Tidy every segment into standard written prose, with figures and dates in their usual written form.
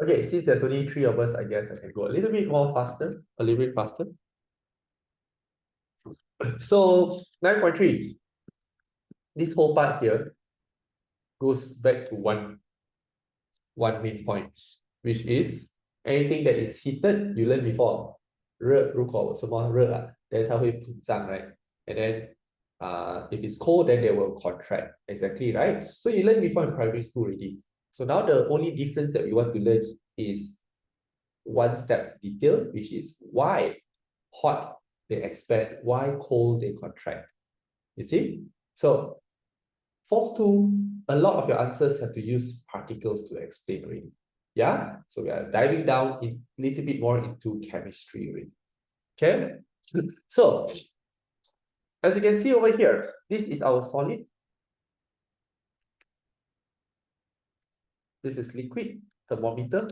Okay, since there's only 3 of us, I guess I can go a little bit more faster, a little bit faster. So 9.3, this whole part here goes back to one main point, which is anything that is heated, you learned before. 热如果什么热啊 then 它会膨胀 right? And then if it's cold, then they will contract. Exactly, right? So you learned before in primary school already. So now the only difference that we want to learn is one step detail, which is why hot they expand, why cold they contract. You see? So Form 2, a lot of your answers have to use particles to explain already. Yeah? So we are diving down a little bit more into chemistry already. Okay? So, as you can see over here, this is our solid. This is liquid, thermometer.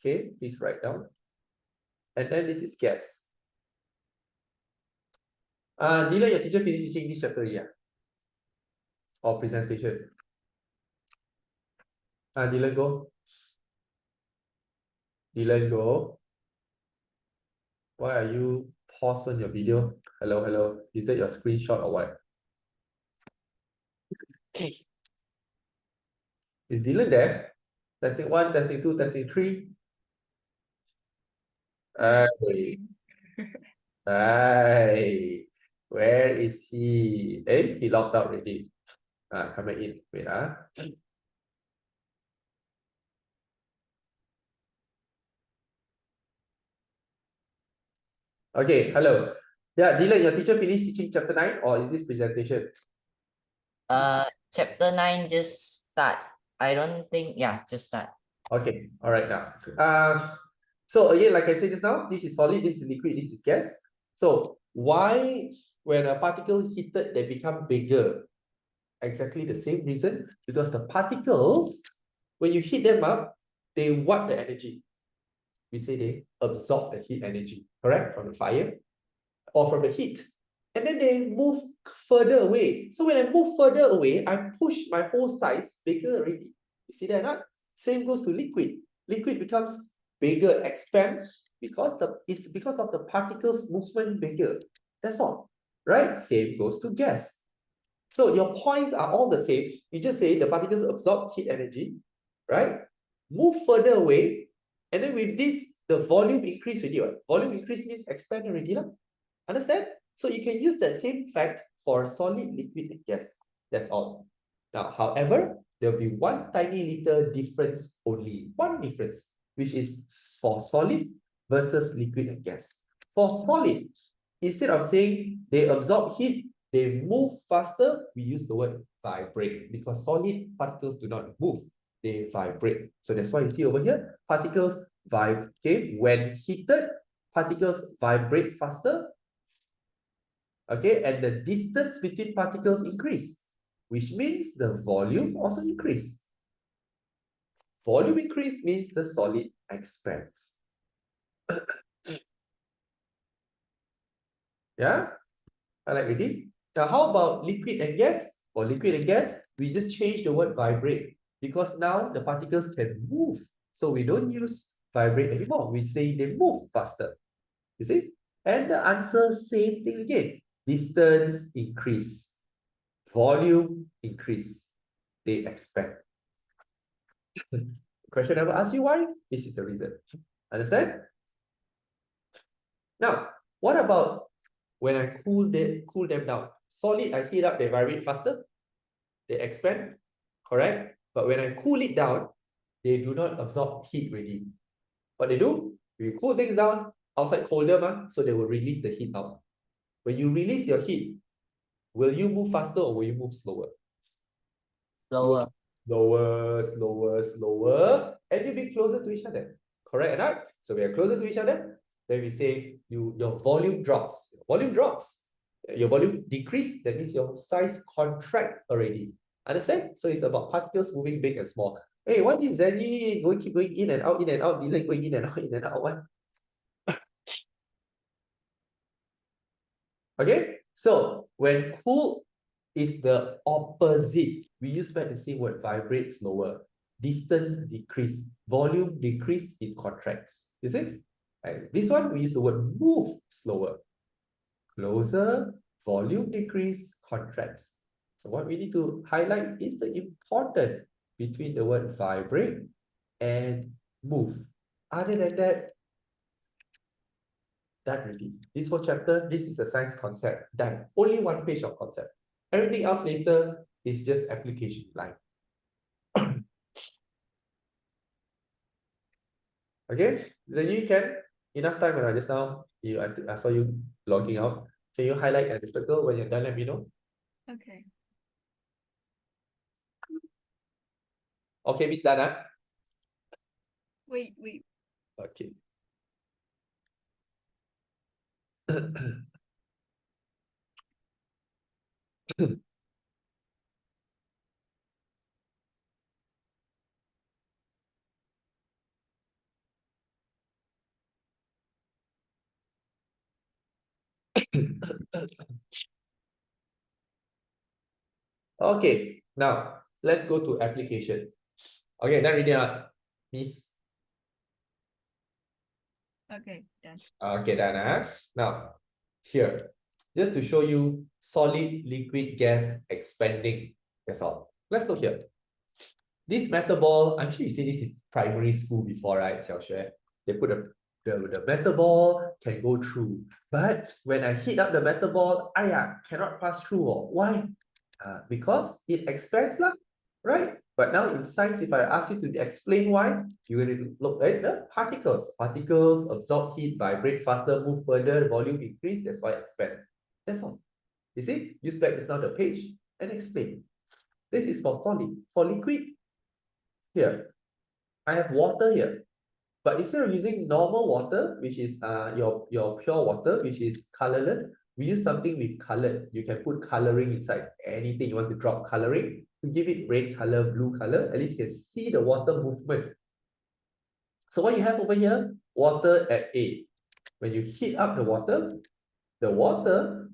Okay, please write down. And then this is gas. Dylan, your teacher finished teaching this chapter, yeah? Or presentation? Dylan, go. Dylan, go. Why are you pause on your video? Hello, hello. Is that your screenshot or what? Is Dylan there? Testing 1, testing 2, testing 3. Hey. Hey. Where is he? Hey, he logged out already. Coming in. Wait, Okay, hello. Yeah, Dylan, your teacher finished teaching chapter 9 or is this presentation? Chapter 9 just start. I don't think, yeah, just start. Okay, all right now. So again, like I said just now, this is solid, this is liquid, this is gas. So why when a particle heated, they become bigger? Exactly the same reason, because the particles, when you heat them up, they what the energy? We say they absorb the heat energy, correct? From the fire or from the heat. And then they move further away. So when I move further away, I push my whole size bigger already. You see that or not? Same goes to liquid. Liquid becomes bigger, expand it's because of the particles movement bigger. That's all. Right? Same goes to gas. So your points are all the same. You just say the particles absorb heat energy, right? Move further away, and then with this, the volume increase already. Right? Volume increase means expand already. Understand? So you can use that same fact for solid, liquid, and gas. That's all. Now, however, there'll be one tiny little difference only. One difference, which is for solid versus liquid and gas. For solid, instead of saying they absorb heat, they move faster, we use the word vibrate, because solid particles do not move, they vibrate. So that's why you see over here, particles vibrate. Okay, when heated, particles vibrate faster. Okay, and the distance between particles increase, which means the volume also increase. Volume increase means the solid expands. Yeah, I like ready. Now, how about liquid and gas? For liquid and gas, we just change the word vibrate, because now the particles can move. So we don't use vibrate anymore. We say they move faster. You see? And the answer, same thing again. Distance increase. Volume increase. They expand. Question never asks you why. This is the reason. Understand? Now, what about when I cool them down? Solid, I heat up, they vibrate faster. They expand, correct? But when I cool it down, they do not absorb heat already. What they do, you cool things down, outside colder, so they will release the heat out. When you release your heat, will you move faster or will you move slower? Slower. Slower, and you'll be closer to each other. Correct or not? So we are closer to each other, then we say your volume drops. Volume drops. Your volume decrease, that means your size contract already. Understand? So it's about particles moving big and small. Hey, what is Zenny keep going in and out, delay going in and out, What? Okay, so when cool is the opposite, we use back the same word, vibrate slower. distance decrease, volume decrease, it contracts. You see? And this one, we use the word move slower. Closer, volume decrease, contracts. So what we need to highlight is the important between the word vibrate and move. Other than that, done already. This whole chapter, this is the science concept, done. Only one page of concept. Everything else later is just application line. Okay, then you can, enough time just now, I saw you logging out. Can you highlight and circle when you're done, let me know? Okay. Okay, Miss Dana. Wait. Okay. Okay, now let's go to application. Okay, done reading out, Miss. Okay, done. Okay, done. Now, here, just to show you solid, liquid, gas expanding. That's all. Let's look here. This metal ball, I'm sure you see this in primary school before, right, Xiaoxue? They put the metal ball can go through. But when I heat up the metal ball, cannot pass through. Why? Because it expands, right? But now in science, if I ask you to explain why, you're going to look at the particles. Particles absorb heat, vibrate faster, move further, volume increase, that's why it expands. That's all. You see? Use back this now the page and explain. This is for solid. For liquid, here, I have water here. But instead of using normal water, which is your pure water, which is colorless, we use something with colored. You can put coloring inside. Anything you want to drop coloring, to give it red color, blue color, at least you can see the water movement. So what you have over here, water at A. When you heat up the water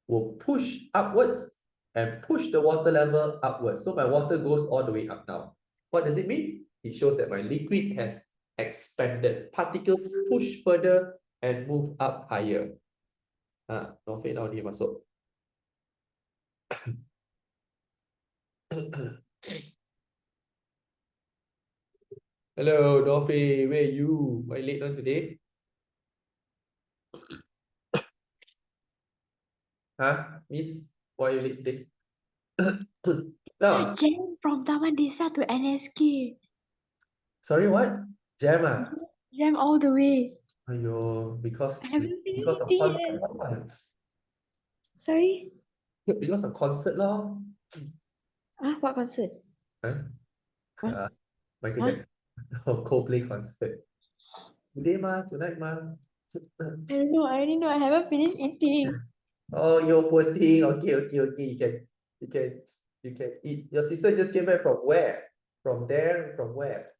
will push upwards and push the water level upwards. So my water goes all the way up now. What does it mean? It shows that my liquid has expanded. Particles push further and move up higher. Novel now ni masuk. Hello, Dorothy, where are you? Why late on today? Miss, why are you late today? Now, Jam from Taman Desa to NSK. sorry, what? Jam Jam all the way. Aiyo, because I haven't been because of eating concert yet. lah. Sorry? Because of concert lah. What concert? Huh? Huh? Michael Huh? Jackson. Coldplay concert. Today tonight I don't know. I already know. I haven't finished eating. Oh, you poor thing. Okay. You can eat. Your sister just came back from where? From there, from where?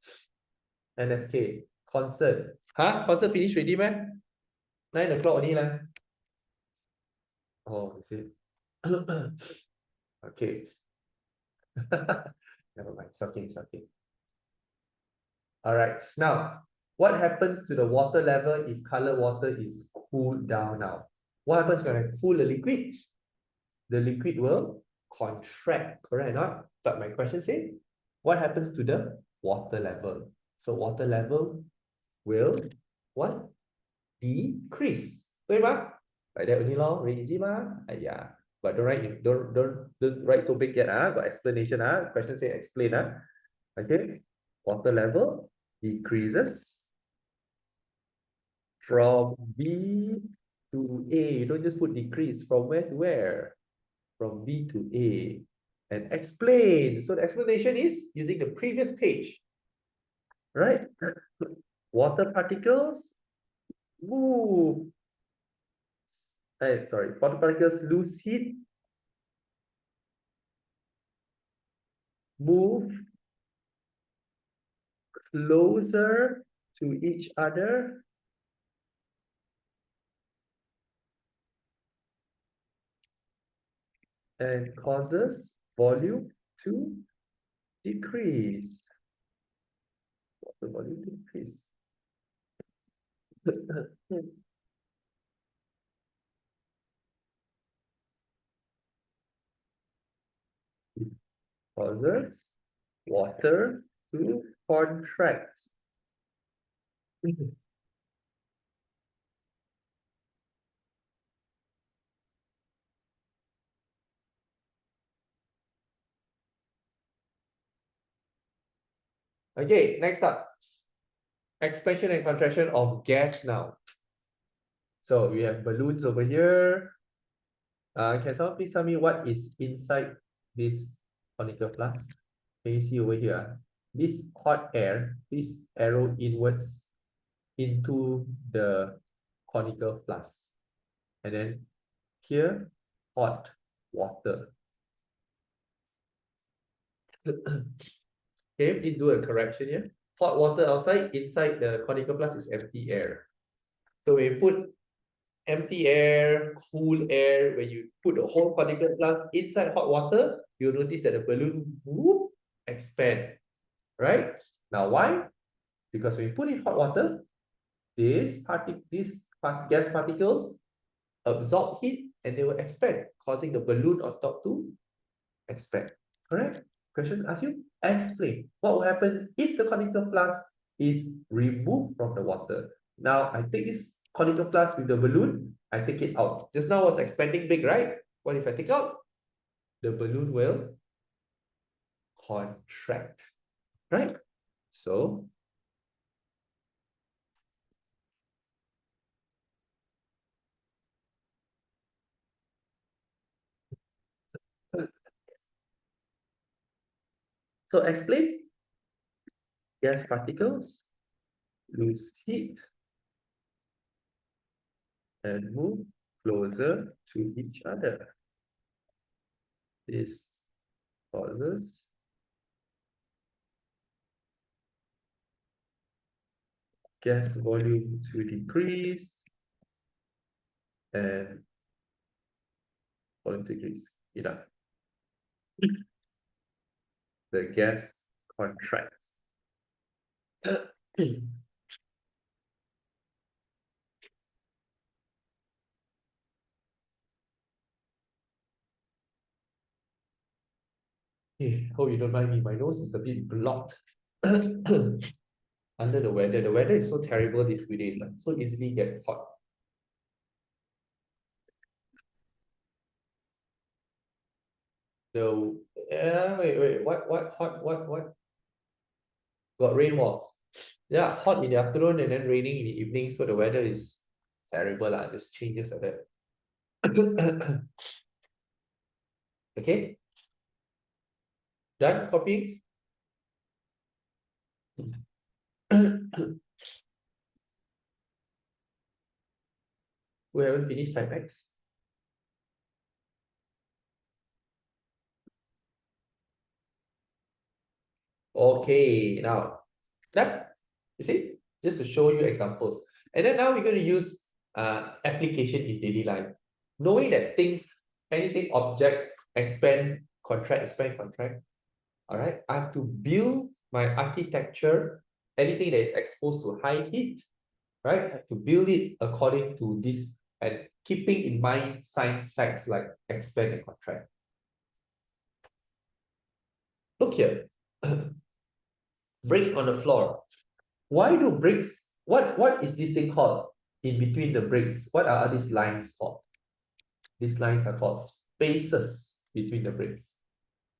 NSK. Concert. Concert finished already, man? 9 o'clock only lah. Oh, is it? Okay. Never mind. It's okay. All right. Now, what happens to the water level if color water is cooled down now? What happens when I cool the liquid? The liquid will contract, correct or not? But my question says, what happens to the water level? So water level will what? Decrease. 对吗? Like that only lor, very easy ma. Yeah. But don't write so big yet. Got explanation. Question say explain. Okay. Water level decreases from B to A. You don't just put decrease from where to where? From B to A. And explain. So the explanation is using the previous page. Right? Water particles move. Water particles lose heat, move closer to each other, and causes volume to decrease. the volume decrease. Causes water to contract. Okay, next up. Expansion and contraction of gas now. So we have balloons over here. Can someone please tell me what is inside this conical flask? Can you see over here? This hot air, this arrow inwards into the conical flask. And then here, hot water. Okay, please do a correction here. Hot water outside, inside the conical flask is empty air. So when you put empty air, cool air, when you put the whole conical flask inside hot water, you'll notice that the balloon whoop, expand. Right? Now why? Because when you put in hot water, these gas particles absorb heat and they will expand, causing the balloon on top to expand. Correct? Questions ask you? Explain. What will happen if the conical flask is removed from the water? Now, I take this conical flask with the balloon, I take it out. Just now was expanding big, right? What if I take out? The balloon will contract, right? So, explain. Gas particles lose heat and move closer to each other. This causes gas volume to decrease and volume to decrease. Enough. The gas contracts. Hey, hope you don't mind me. My nose is a bit blocked under the weather. The weather is so terrible these few days, like, so easily get hot. Wait, what? Got rainfall. Yeah, hot in the afternoon and then raining in the evening, so the weather is terrible, just changes like that. Okay. Done copying? We haven't finished type X. Okay, now that you see, just to show you examples. And then now we're going to use application in daily life. Knowing that anything object, expand, contract. All right, I have to build my architecture, anything that is exposed to high heat, right? I have to build it according to this and keeping in mind science facts like expand and contract. Look here. Bricks on the floor. Why do bricks, what is this thing called in between the bricks? What are these lines called? These lines are called spaces between the bricks.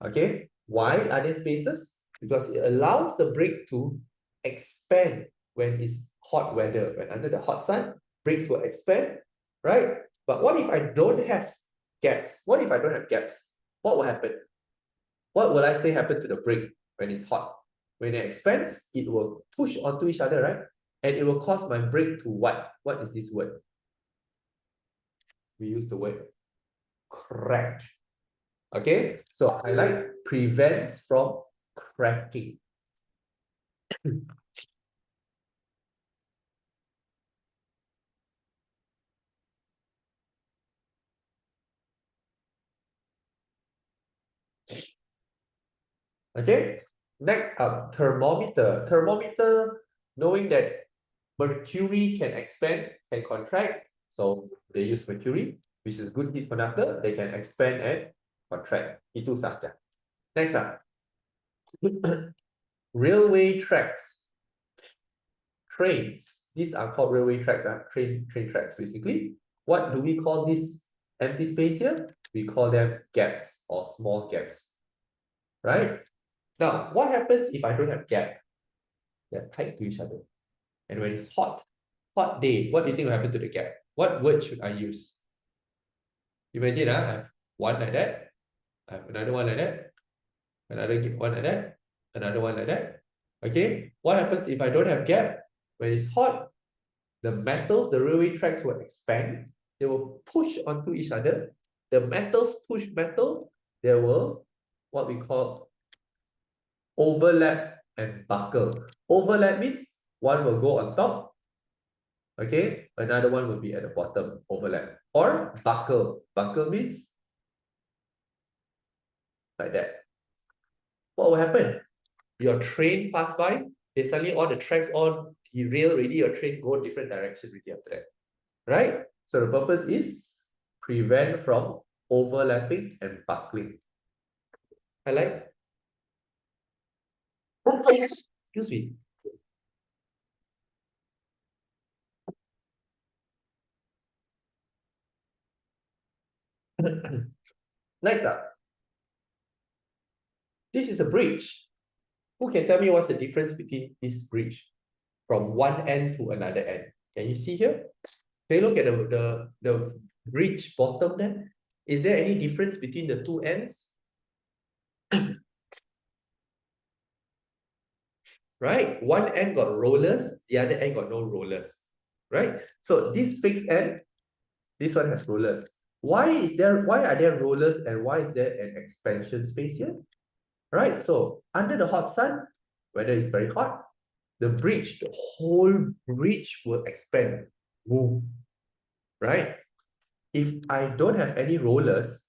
Okay, why are there spaces? Because it allows the brick to expand when it's hot weather. When under the hot sun, bricks will expand, right? But what if I don't have gaps? What if I don't have gaps? What will happen? What will I say happen to the brick when it's hot? When it expands, it will push onto each other, right? And it will cause my brick to what? What is this word? We use the word crack. Okay, so highlight prevents from cracking. Okay, Next up, thermometer. Thermometer, knowing that mercury can expand, can contract. So they use mercury, which is good heat conductor. They can expand and contract. Itu saja. Next up, railway tracks. Trains. These are called railway tracks, train tracks basically. What do we call this empty space here? We call them gaps or small gaps. Right? Now, what happens if I don't have gap? They're tied to each other. And when it's hot day, what do you think will happen to the gap? What word should I use? Imagine I have one like that, I have another one like that, another one like that, another one like that. Okay, what happens if I don't have gap? When it's hot, the metals, the railway tracks will expand. They will push onto each other. The metals push metal. There will what we call overlap and buckle. Overlap means one will go on top. Okay, another one will be at the bottom, overlap. Or buckle. Buckle means like that. What will happen? Your train pass by, they suddenly all the tracks all derail already, your train go different direction already after that. Right? So the purpose is prevent from overlapping and buckling. Highlight. Excuse me. Next up. This is a bridge. Who can tell me what's the difference between this bridge from one end to another end? Can you see here? Can you look at the bridge bottom there? Is there any difference between the two ends? Right? One end got rollers, the other end got no rollers. Right? So this fixed end, this one has rollers. Why are there rollers and why is there an expansion space here? Right? So under the hot sun, whether it's very hot, the whole bridge will expand, move. Right? If I don't have any rollers,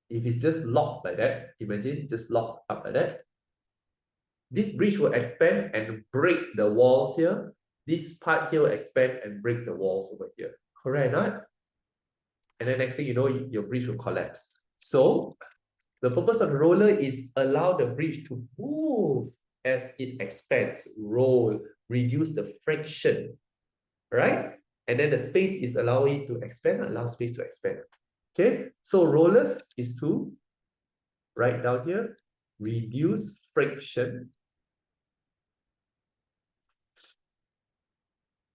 if it's just locked like that, imagine just locked up like that, this bridge will expand and break the walls here. This part here will expand and break the walls over here. Correct or not? And then next thing you know, your bridge will collapse. So the purpose of the roller is allow the bridge to move as it expands, roll, reduce the friction, right? And then the space is allowing it to expand, allow space to expand. Okay, so rollers is to write down here, reduce friction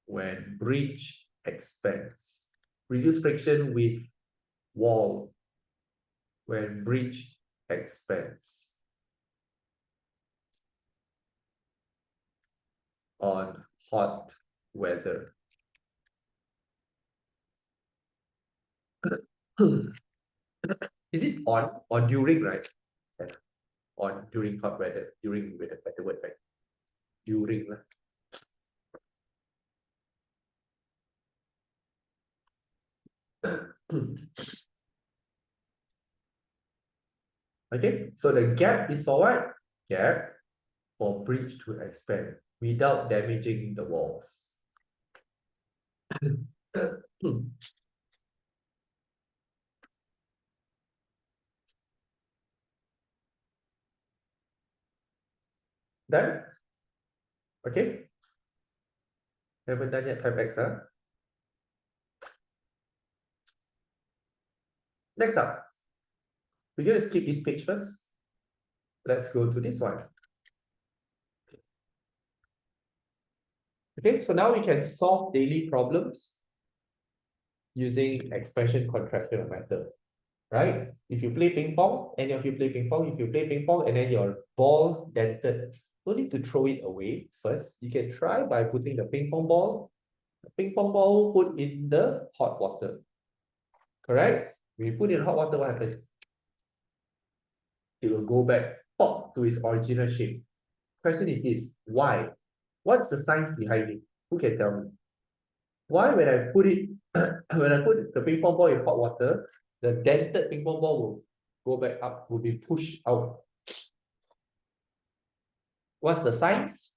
when bridge expands. Reduce friction with wall when bridge expands on hot weather. Is it on or during, right? Yeah. On during hot weather, during with a better word, right? During. Okay, so the gap is for what? Gap for bridge to expand without damaging the walls. Done? Okay. Haven't done yet, type X, huh? Next up, we're going to skip this page first. Let's go to this one. Okay, so now we can solve daily problems using expansion contraction of matter, right? If you play ping pong, any of you play ping pong, if you play ping pong and then your ball dented, don't need to throw it away first. You can try by putting the ping pong ball put in the hot water, correct? When you put it in hot water, what happens? It will go back pop to its original shape. Question is this, why? What's the science behind it? Who can tell me? Why when I put it, when I put the ping pong ball in hot water, the dented ping pong ball will go back up, will be pushed out. What's the science?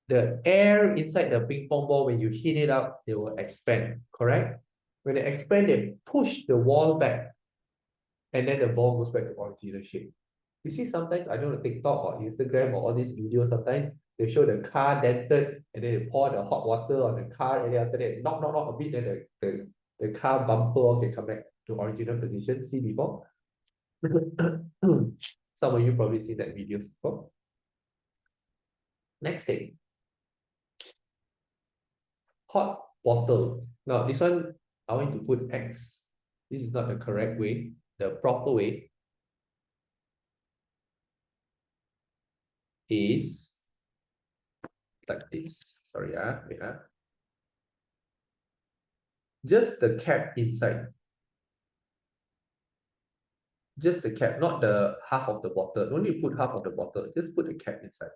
The air inside the ping pong ball, when you heat it up, it will expand, correct? When they expand, they push the wall back, and then the ball goes back to original shape. You see, sometimes, I don't know, TikTok or Instagram or all these videos, sometimes they show the car dented, and then they pour the hot water on the car, and then after that, knock a bit, then the car bumper can come back to original position. See before? Some of you probably seen that videos before. Next thing. Hot bottle. Now, this one, I want to put X. This is not the correct way. The proper way is like this. Sorry, wait. Just the cap inside. Just the cap, not the half of the bottle. Don't need to put half of the bottle. Just put the cap inside.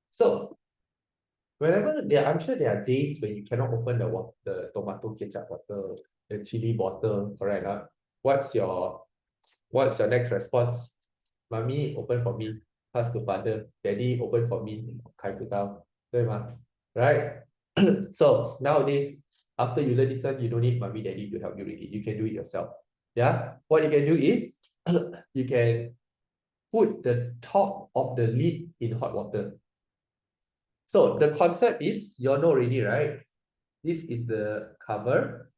So, whenever I'm sure there are days when you cannot open the tomato ketchup bottle, the chili bottle, correct? What's your next response? Mommy, open for me. Pass to father. Daddy, open for me. Kai to tao. Right? So nowadays, after you learn this one, you don't need mommy, daddy to help you read it. You can do it yourself. Yeah? What you can do is you can put the top of the lid in hot water. So the concept is, you all know already, right? This is the cover.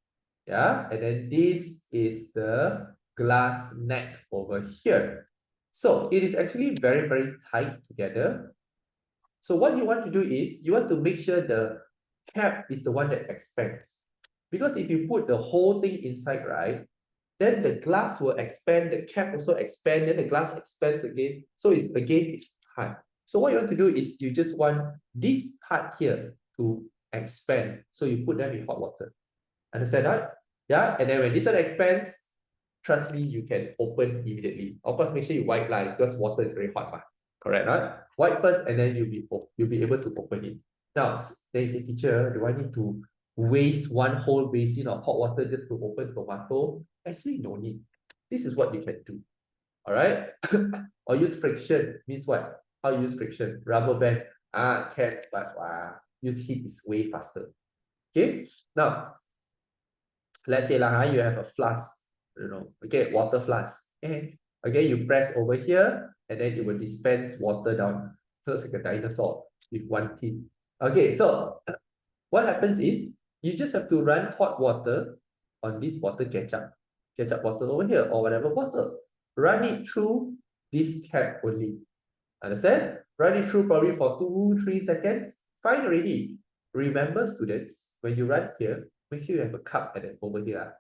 Yeah, and then this is the glass neck over here. So it is actually very, very tight together. So what you want to do is, you want to make sure the cap is the one that expands. Because if you put the whole thing inside, right, then the glass will expand, the cap also expand, then the glass expands again. So it's hard. So what you want to do is, you just want this part here to expand. So you put them in hot water. Understand that? Yeah, and then when this one expands, trust me, you can open immediately. Of course, make sure you wipe because water is very hot. Correct, right? Wipe first, and then you'll be able to open it. Now, there is a teacher, do I need to waste one whole basin of hot water just to open tomato? Actually, no need. This is what you can do. All right? Or use friction. Means what? How you use friction? Rubber band. Can, but use heat is way faster. Okay? Now, let's say you have a flask, okay, water flask. Okay, you press over here, and then it will dispense water down. Looks like a dinosaur with one teeth. Okay, so what happens is, you just have to run hot water on this bottle ketchup bottle over here, or whatever bottle. Run it through this cap only. Understand? Run it through probably for 2-3 seconds. Fine already. Remember, students, when you run here, make sure you have a cup and then over here.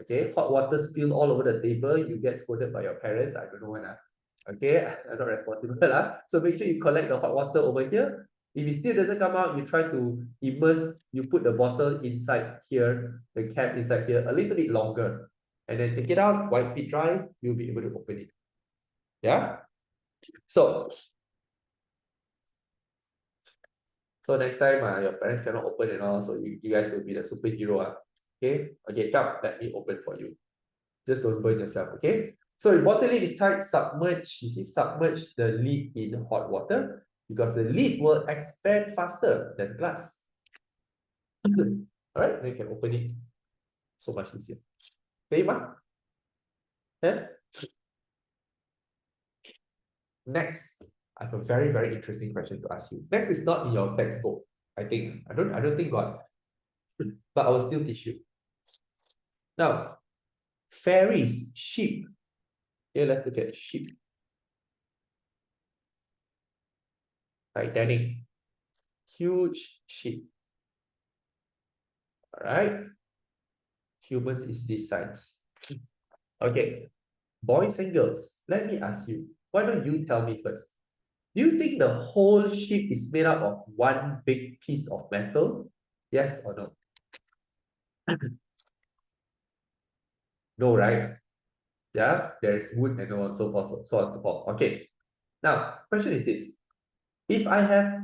Okay, hot water spill all over the table, you get scolded by your parents. I don't know when. Okay, I'm not responsible. So make sure you collect the hot water over here. If it still doesn't come out, you try to immerse, you put the bottle inside here, the cap inside here, a little bit longer. And then take it out, wipe it dry, you'll be able to open it. Yeah? So next time, your parents cannot open and all, so you guys will be the superhero. Okay, come, let me open for you. Just don't burn yourself, okay? So if bottle lid is tight, submerge, you see, submerge the lid in hot water, because the lid will expand faster than glass. All right, then you can open it so much easier. Okay, ma? Yeah? Next, I have a very, very interesting question to ask you. Next is not in your textbook, I think. I don't think God, but I will still teach you. Now, ferries, ship. Okay, let's look at ship. Titanic, huge ship. All right, human is this size. Okay, boys and girls, let me ask you, why don't you tell me first? Do you think the whole ship is made up of one big piece of metal? Yes or no? No, right? Yeah, there is wood and so on, so forth, so on, so forth. Okay, now, question is this. If I have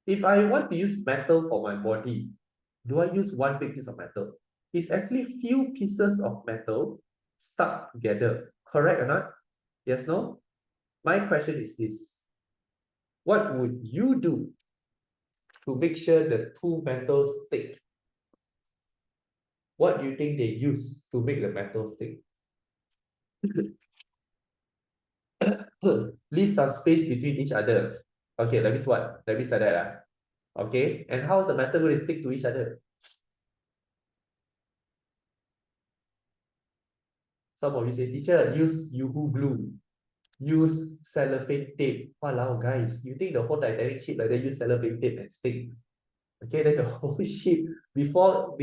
If I want to use metal for my body, do I use one big piece of metal? It's actually few pieces of metal stuck together. Correct or not? Yes, no? My question is this. What would you do to make sure the two metals stick? What do you think they use to make the metal stick? Leave some space between each other. Okay, that means what? That means like that. Okay, and how is the metal going to stick to each other? Some of you say, teacher, use Yoo-hoo glue. Use cellophane tape. Walao, guys, you think the whole Titanic ship like they use cellophane tape and stick? Okay, then the whole ship, before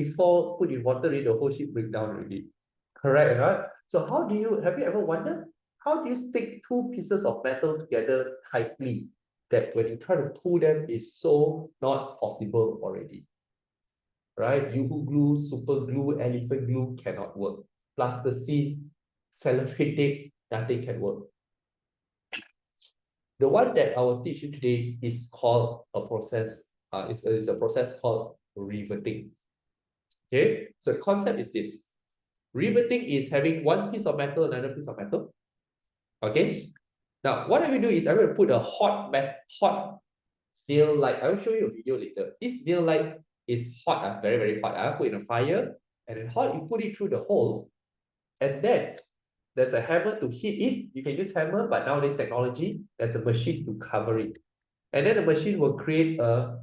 put in water, the whole ship break down already. Correct, right? So have you ever wondered, how do you stick two pieces of metal together tightly that when you try to pull them is so not possible already? Right? Yoo-hoo glue, super glue, elephant glue cannot work. Plasticine, cellophane tape, nothing can work. The one that I will teach you today is called a process, it's a process called riveting. Okay, so the concept is this. Riveting is having one piece of metal, another piece of metal. Okay, now what I will do is I will put a hot nail light. I will show you a video later. This nail light is hot, very, very hot. I put in a fire, and then hot, you put it through the hole, and then there's a hammer to hit it. You can use hammer, but nowadays technology, there's a machine to cover it. And then the machine will create a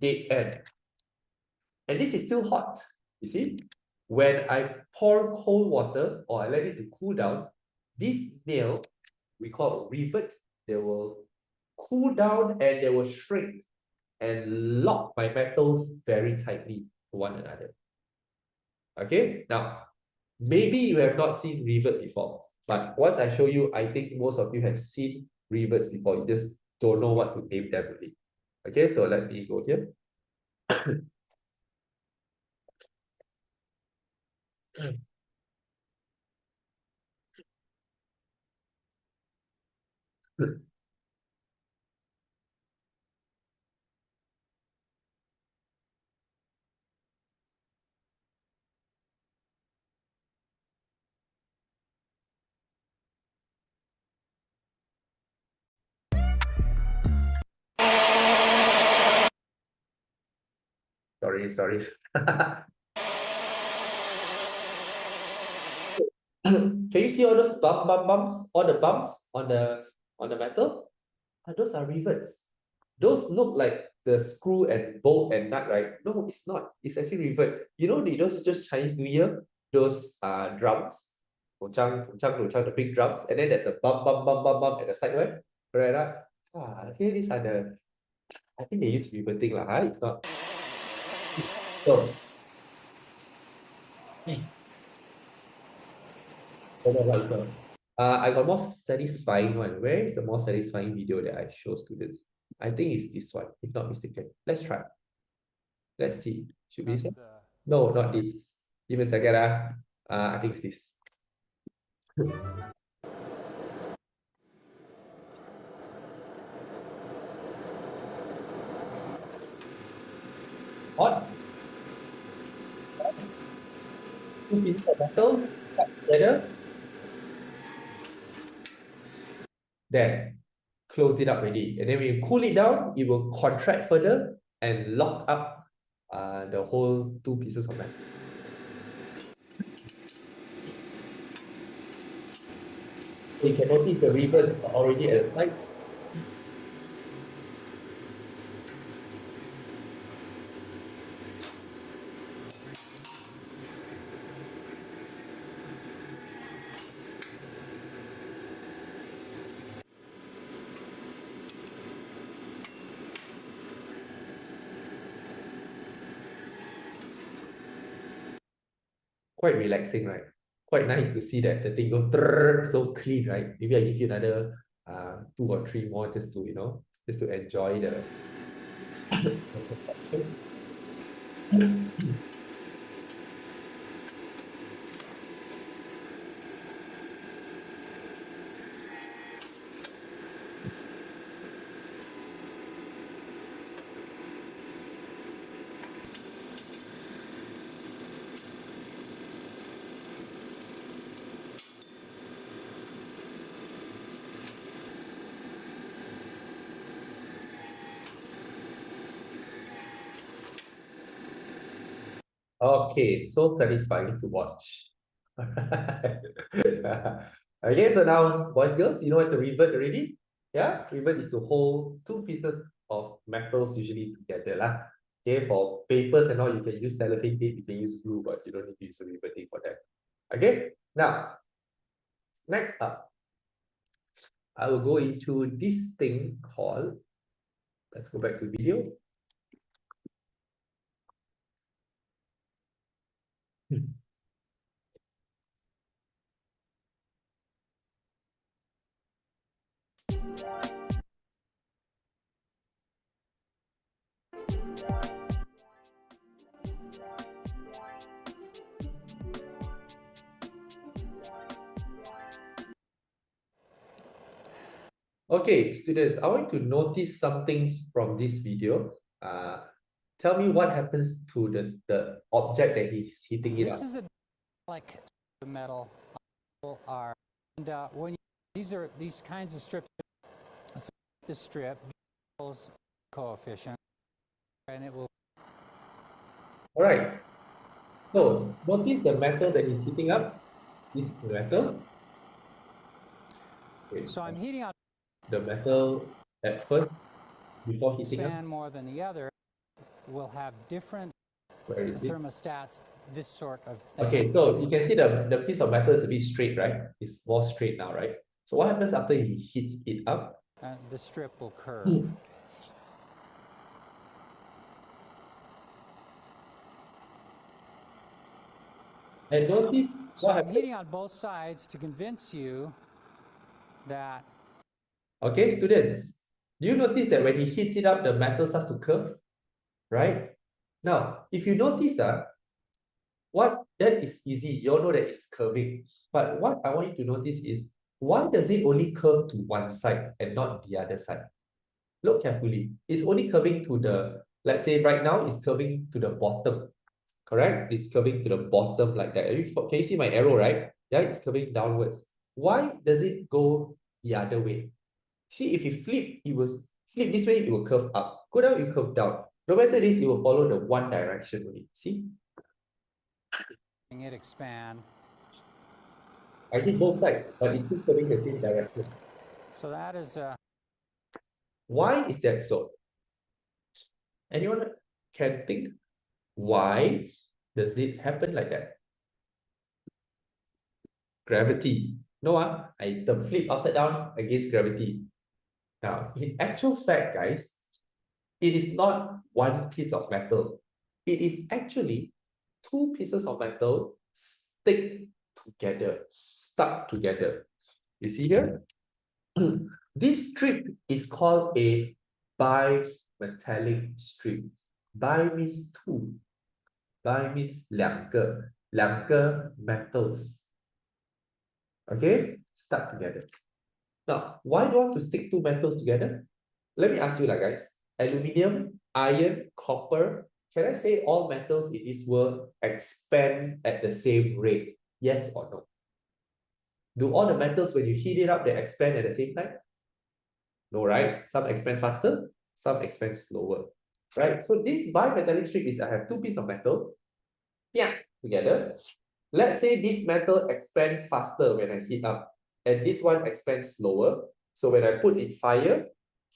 dead end. And this is still hot, you see? When I pour cold water or I let it to cool down, this nail, we call rivet, they will cool down and they will shrink and lock my metals very tightly to one another. Okay, now, maybe you have not seen rivet before, but once I show you, I think most of you have seen rivets before, you just don't know what to name them really. Okay, so let me go here. Sorry. Can you see all those bumps, all the bumps on the metal? Those are rivets. Those look like the screw and bolt and nut, right? No, it's not. It's actually rivet. You know, those are just Chinese New Year, those drums, the big drums, and then there's the bump at the side, right? Right? Okay, these are the. I think they use riveting lah. If not, so. I got more satisfying one. Where is the more satisfying video that I show students? I think it's this one, if not mistaken. Let's try. Let's see. Should be this one? No, not this. Give me a second. I think it's this. Hot. Two pieces of metal cut together. Then close it up already. And then when you cool it down, it will contract further and lock up the whole two pieces of metal. So you can notice the rivets are already at the side. Quite relaxing, right? Quite nice to see that the thing go so clean, right? Maybe I give you another 2 or 3 more just to, just to enjoy the Okay, so satisfying to watch. Okay, so now, boys, girls, you know what's a rivet already? Yeah, rivet is to hold two pieces of metals usually together lah. Okay, for papers and all, you can use cellophane tape, you can use glue, but you don't need to use a riveting for that. Okay, now, next up, I will go into this thing called, let's go back to video. Okay, students, I want to notice something from this video. Tell me what happens to the object that he's hitting it This up. is a like metal are, and when you, these kinds of strips, the strip coefficient, and it will. All right. So notice the metal that he's heating up. This is the metal. Okay, So I'm heating up the metal at first before heating up. span more than the other. Will have different Where is it? thermostats. This sort of thing. Okay, so you can see the piece of metal is a bit straight, right? It's more straight now, right? So what happens after he heats it up? The strip will curve. And notice So what I'm happens. heating on both sides to convince you that. Okay, students, do you notice that when he heats it up, the metal starts to curve, right? Now, if you notice, that is easy. You all know that it's curving. But what I want you to notice is, why does it only curve to one side and not the other side? Look carefully. It's only curving to the, let's say right now, it's curving to the bottom. Correct? It's curving to the bottom like that. Can you see my arrow, right? Yeah, it's curving downwards. Why does it go the other way? See, if you flip, it will flip this way, it will curve up. Go down, it will curve down. No matter this, it will follow the one direction only. See? It expand. I did both sides, but it's still curving the same direction. So that is Why is that so? Anyone can think why does it happen like that? Gravity. No, I flip upside down against gravity. Now, in actual fact, guys, it is not one piece of metal. It is actually two pieces of metal stuck together. You see here? This strip is called a bimetallic strip. Bi means two. Bi means 两个 metals. Okay? Stuck together. Now, why do you want to stick two metals together? Let me ask you guys. Aluminium, iron, copper. Can I say all metals in this world expand at the same rate? Yes or no? Do all the metals, when you heat it up, they expand at the same time? No, right? Some expand faster, some expand slower. Right? So this bimetallic strip is I have two pieces of metal, yeah, together. Let's say this metal expands faster when I heat up, and this one expands slower. So when I put in fire,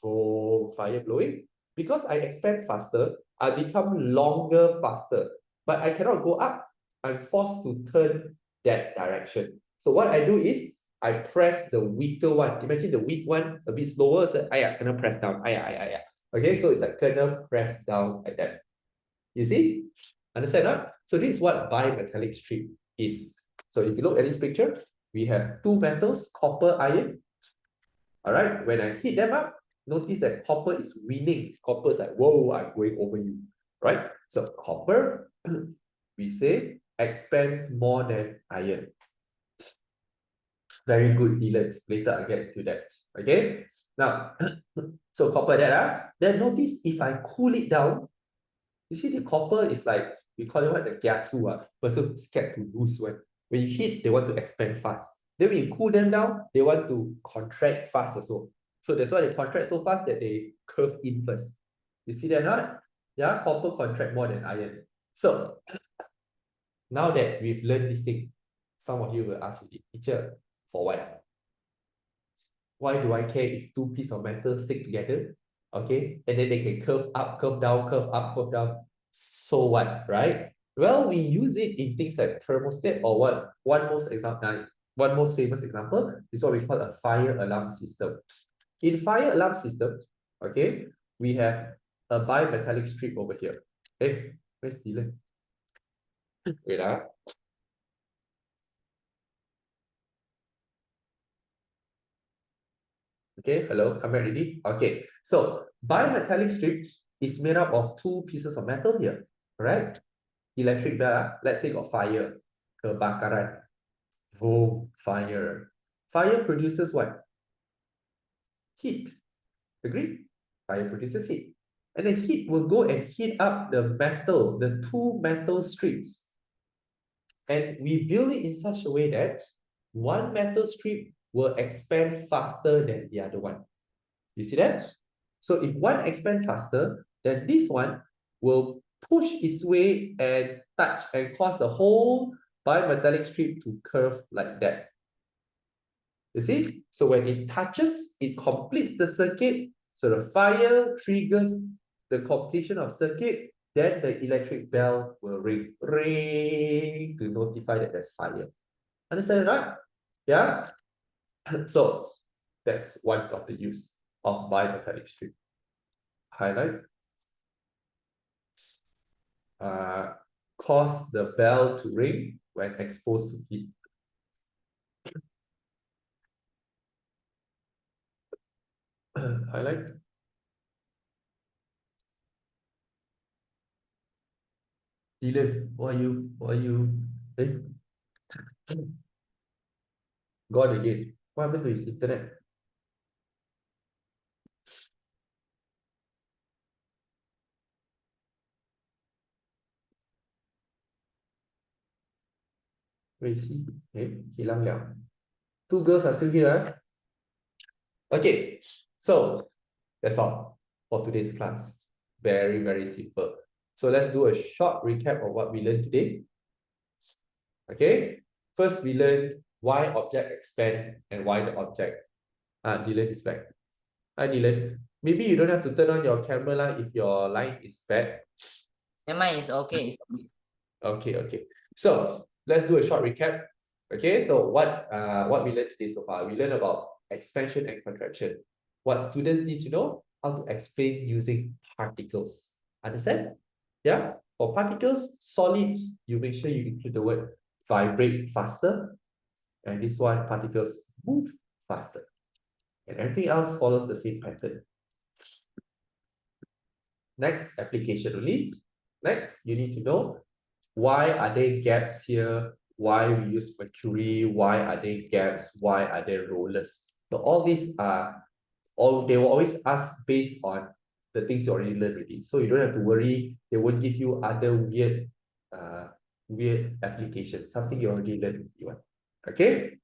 fire blowing, because I expand faster, I become longer faster, but I cannot go up. I'm forced to turn that direction. So what I do is I press the weaker one. Imagine the weak one a bit slower, so kena press down. Okay, so it's like kena press down like that. You see? Understand that? So this is what bimetallic strip is. So if you look at this picture, we have two metals, copper, iron. All right, when I heat them up, notice that copper is winning. Copper is like, whoa, I'm going over you, right? So copper, we say, expands more than iron. Very good, Dylan. Later I'll get to that. Okay, now, so copper that, then notice if I cool it down, you see the copper is like, we call it what, the kiasu, person scared to lose one. When you heat, they want to expand fast. Then when you cool them down, they want to contract fast also. So that's why they contract so fast that they curve in first. You see that not? Yeah, copper contract more than iron. So Now that we've learned this thing, some of you will ask me, teacher, for what? Why do I care if two pieces of metal stick together? Okay, and then they can curve up, curve down, curve up, curve down. So what, right? Well, we use it in things like thermostat, or what? One most famous example is what we call a fire alarm system. In fire alarm system, okay, we have a bimetallic strip over here. Hey, where's Dylan? Wait, okay, hello, come back ready? Okay, so bimetallic strip is made up of two pieces of metal here, right? Electric bell, let's say got fire, kebakaran, boom, fire. Fire produces what? Heat. Agree? Fire produces heat. And the heat will go and heat up the metal, the two metal strips. And we build it in such a way that one metal strip will expand faster than the other one. You see that? So if one expands faster, then this one will push its way and touch and cause the whole bimetallic strip to curve like that. You see? So when it touches, it completes the circuit. So the fire triggers the completion of circuit, then the electric bell will ring, ring to notify that there's fire. Understand that? Yeah? So that's one of the use of bimetallic strip. Highlight. Cause the bell to ring when exposed to heat. Highlight. Dylan, why you eh? Gone again. What happened to his internet? Where is he? Hilang liao. Two girls are still here. Okay, so that's all for today's class. Very, very simple. So let's do a short recap of what we learned today. Okay, first we learned why object expand and why the object. Dylan is back. Hi, Dylan. Maybe you don't have to turn on your camera line if your line is bad. Yeah, mine is okay. It's okay. Okay. So let's do a short recap. Okay, so what we learned today so far, we learned about expansion and contraction. What students need to know, how to explain using particles. Understand? Yeah. For particles, solid, you make sure you include the word vibrate faster. And this one, particles move faster. And everything else follows the same pattern. Next, application only. Next, you need to know why are there gaps here? Why we use mercury? Why are there gaps? Why are there rollers? So all these are they will always ask based on the things you already learned already. So you don't have to worry. They won't give you other weird applications. Something you already learned. Okay.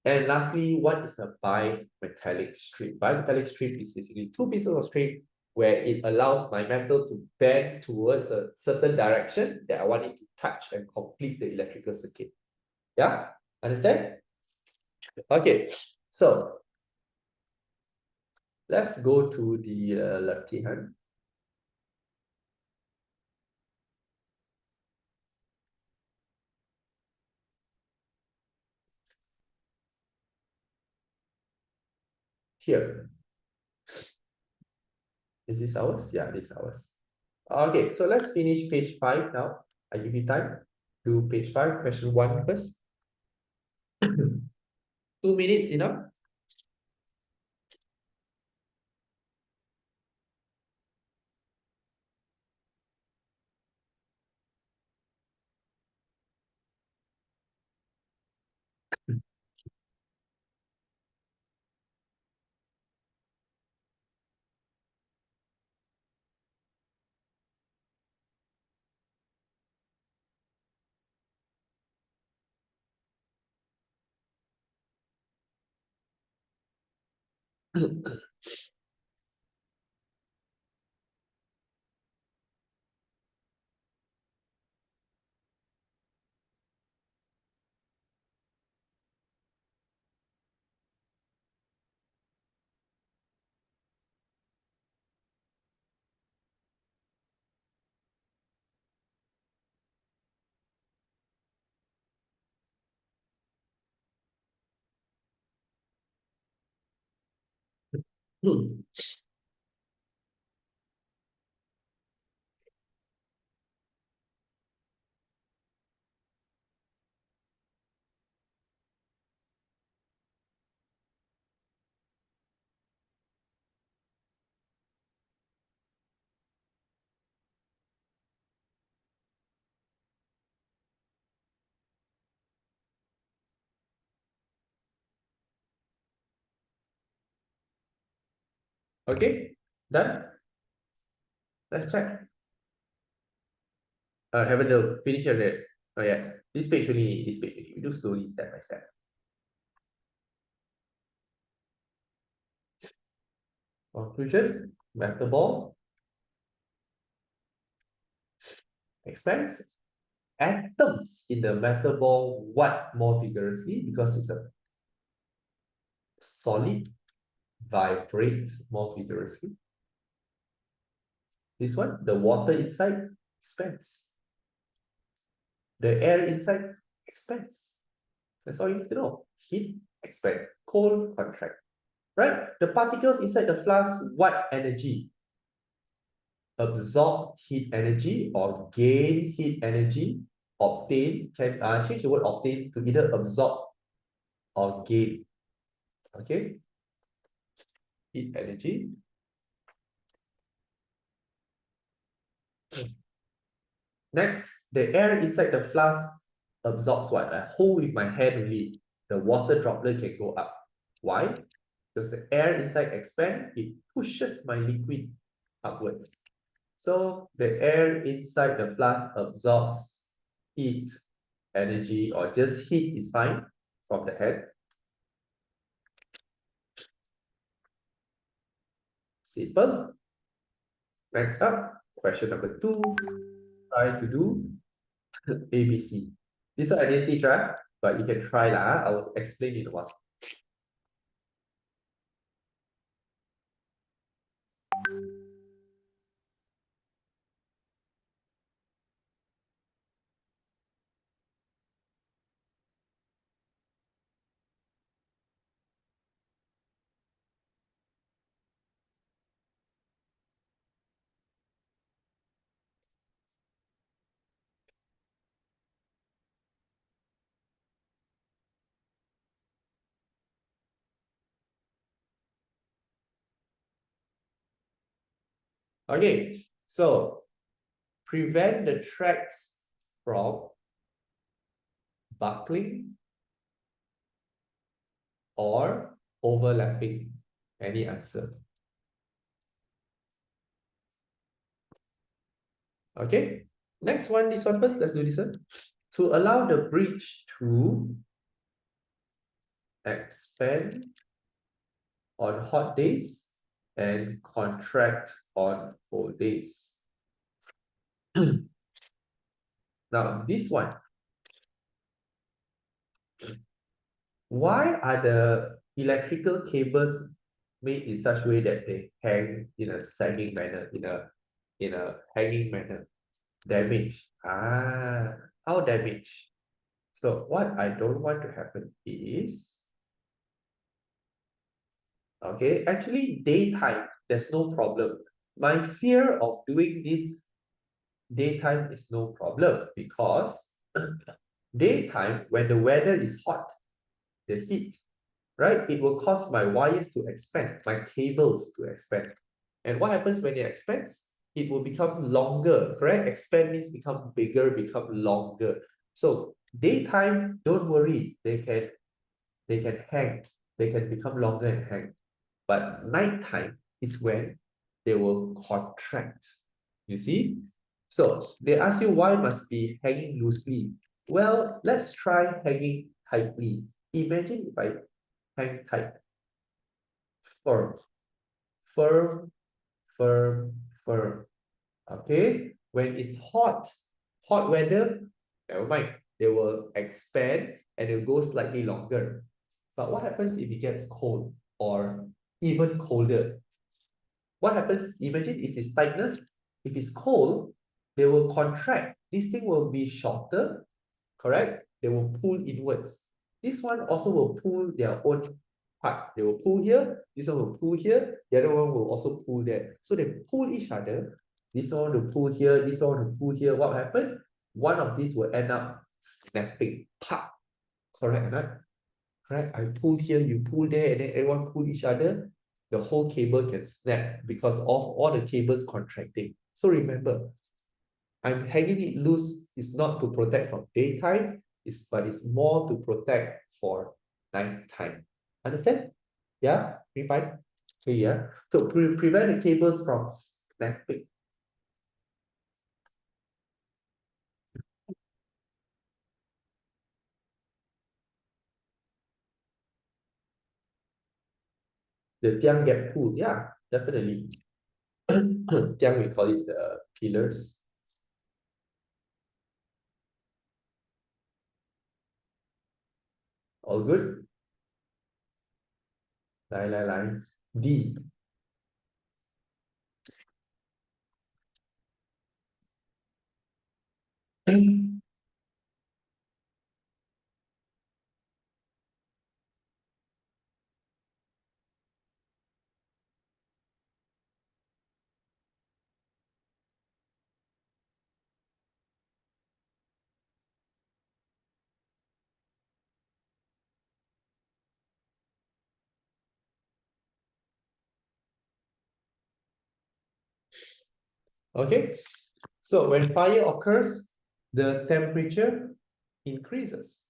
And lastly, what is a bimetallic strip? Bimetallic strip is basically two pieces of strip where it allows my metal to bend towards a certain direction that I want it to touch and complete the electrical circuit. Yeah? Understand? Okay. So let's go to the latihan. Here. Is this ours? Yeah, this is ours. Okay, so let's finish page 5 now. I give you time. Do page 5, question 1 first. 2 minutes enough. Hmm. Okay, done. Let's check. Haven't done. Finish it. Oh yeah, this page only. This page only. We do slowly, step by step. Conclusion: metal ball expands. Atoms in the metal ball what more vigorously because it's a solid, vibrate more vigorously. This one, the water inside expands. The air inside expands. That's all you need to know. Heat, expand. Cold, contract. Right? The particles inside the flask, what energy? Absorb heat energy or gain heat energy. Obtain, can change the word obtain to either absorb or gain. Okay? Heat energy. Next, the air inside the flask absorbs what? I hold with my hand only. The water droplet can go up. Why? Because the air inside expands, it pushes my liquid upwards. So the air inside the flask absorbs heat, energy, or just heat is fine from the head. Simple. Next up, question number 2. Try to do ABC. This one I didn't teach, right? But you can try lah. I will explain in a while. Okay, so prevent the tracks from buckling or overlapping. Any answer? Okay, next one, this one first. Let's do this one. To allow the bridge to expand on hot days and contract on cold days. Now, this one. Why are the electrical cables made in such a way that they hang in a sagging manner, in a hanging manner? Damage. How damage? So what I don't want to happen is, okay, actually daytime, there's no problem. My fear of doing this daytime is no problem because daytime, when the weather is hot, the heat, right, it will cause my wires to expand, my cables to expand. And what happens when it expands? It will become longer, correct? Expand means become bigger, become longer. So daytime, don't worry, they can hang, they can become longer and hang. But nighttime is when they will contract. You see? So they ask you why must be hanging loosely. Well, let's try hanging tightly. Imagine if I hang tight. Firm, firm, firm, firm. Okay? When it's hot weather, never mind. They will expand and it will go slightly longer. But what happens if it gets cold or even colder? What happens? Imagine if it's tightness, if it's cold, they will contract. This thing will be shorter, correct? They will pull inwards. This one also will pull their own part. They will pull here, this one will pull here, the other one will also pull there. So they pull each other. This one will pull here, this one will pull here. What happened? One of these will end up snapping. Pop. Correct or not? Correct. I pull here, you pull there, and then everyone pull each other. The whole cable can snap because of all the cables contracting. So remember, I'm hanging it loose is not to protect from daytime, but it's more to protect for nighttime. Understand? Yeah? Fine? Okay, yeah. So prevent the cables from snapping. The tiang get pulled, yeah, definitely. Tiang, we call it the pillars. All good? Line. D. Okay, so when fire occurs, the temperature increases.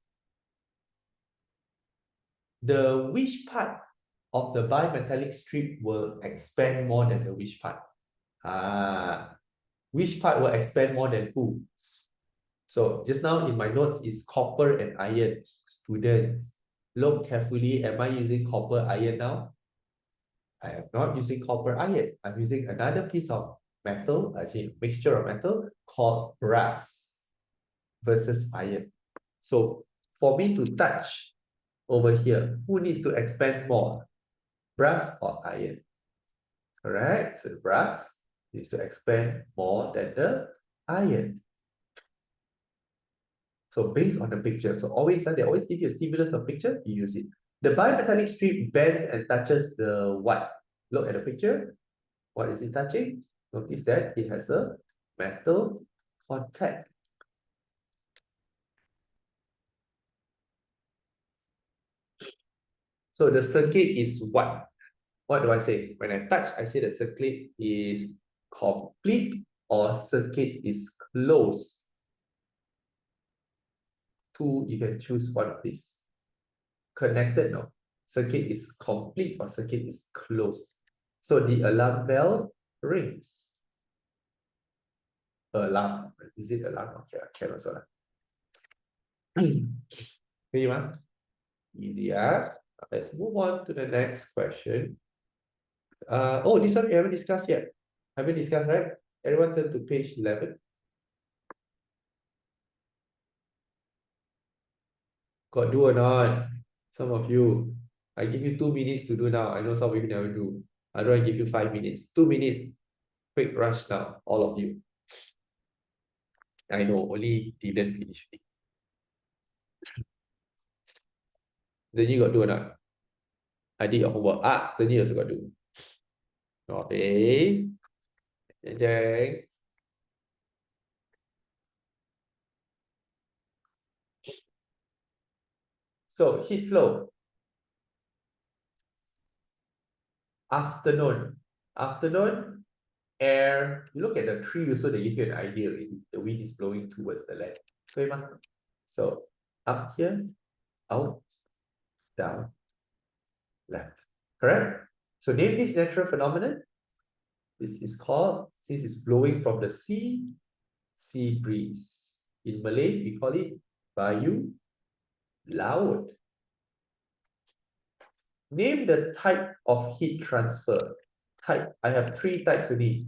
Which part of the bimetallic strip will expand more than the which part? Which part will expand more than who? So just now in my notes is copper and iron. Students, look carefully. Am I using copper iron now? I am not using copper iron. I'm using another piece of metal, actually mixture of metal called brass versus iron. So for me to touch over here, who needs to expand more? Brass or iron? Correct. So the brass needs to expand more than the iron. So based on the picture, so always they always give you a stimulus of picture, you use it. The bimetallic strip bends and touches the what? Look at the picture. What is it touching? Notice that it has a metal contact. So the circuit is what? What do I say? When I touch, I say the circuit is complete or circuit is closed. Two, you can choose one of these. Connected, no. Circuit is complete or circuit is closed. So the alarm bell rings. Alarm. Is it alarm? Okay, I can also. Easy, yeah. Let's move on to the next question. Oh, this one we haven't discussed yet. Haven't discussed, right? Everyone turn to page 11. Got do or not? Some of you. I give you 2 minutes to do now. I know some of you never do. I don't give you 5 minutes. 2 minutes. Quick rush now, all of you. I know, only didn't finish it. Then you got do or not? I did your homework. So you also got do. Okay. Jeng. So heat flow. Afternoon. Afternoon, air. You look at the tree also, they give you an idea already. The wind is blowing towards the left. So up here, out, down, left. Correct? So name this natural phenomenon. This is called, since it's blowing from the sea breeze. In Malay, we call it Bayu Laut. Name the type of heat transfer. Type. I have 3 types only.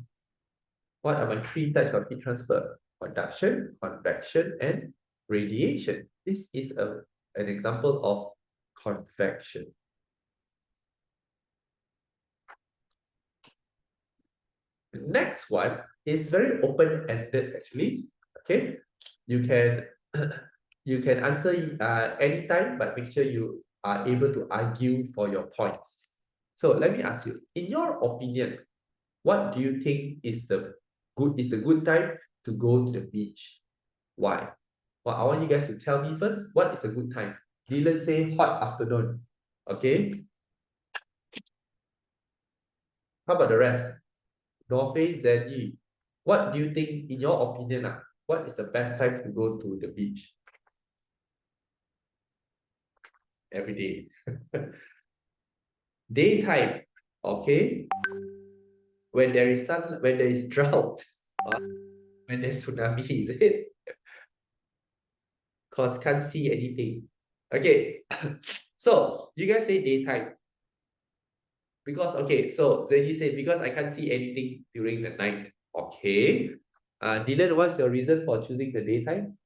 What are my 3 types of heat transfer? Conduction, convection, and radiation. This is an example of convection. The next one is very open-ended actually. Okay, you can you can answer anytime, but make sure you are able to argue for your points. So let me ask you, in your opinion, what do you think is the good time to go to the beach? Why? Well, I want you guys to tell me first, what is a good time? Dylan say hot afternoon. Okay. How about the rest? Norway, Zenyi. What do you think, in your opinion, what is the best time to go to the beach? Every day. Daytime, okay? When there is sun, when there is drought, when there's tsunami, is it? Because can't see anything. Okay, so you guys say daytime. Because, okay, so Zenyi said, because I can't see anything during the night. Okay. Dylan, what's your reason for choosing the daytime?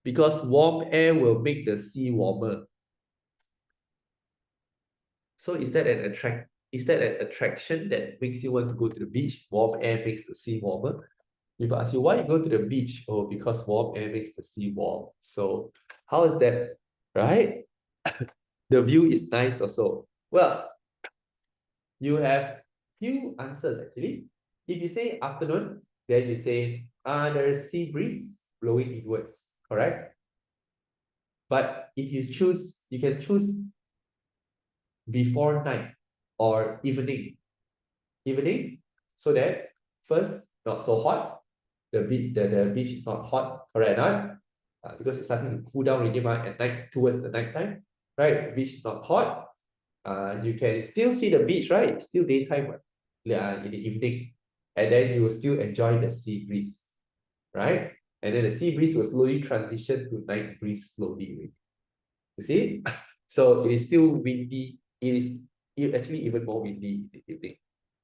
Because warm air will make the sea warmer. So is that an attraction that makes you want to go to the beach? Warm air makes the sea warmer. People ask you, why you go to the beach? Oh, because warm air makes the sea warm. So how is that, right? The view is nice also. Well, you have few answers actually. If you say afternoon, then you say, there is sea breeze blowing inwards, correct? But if you choose, you can choose before night or evening. Evening, so that first, not so hot. The beach is not hot, correct or not? Because it's starting to cool down already at night, towards the night time, right? The beach is not hot. You can still see the beach, right? It's still daytime, in the evening. And then you will still enjoy the sea breeze, right? And then the sea breeze will slowly transition to night breeze slowly. You see? So it is still windy. It is actually even more windy in the evening.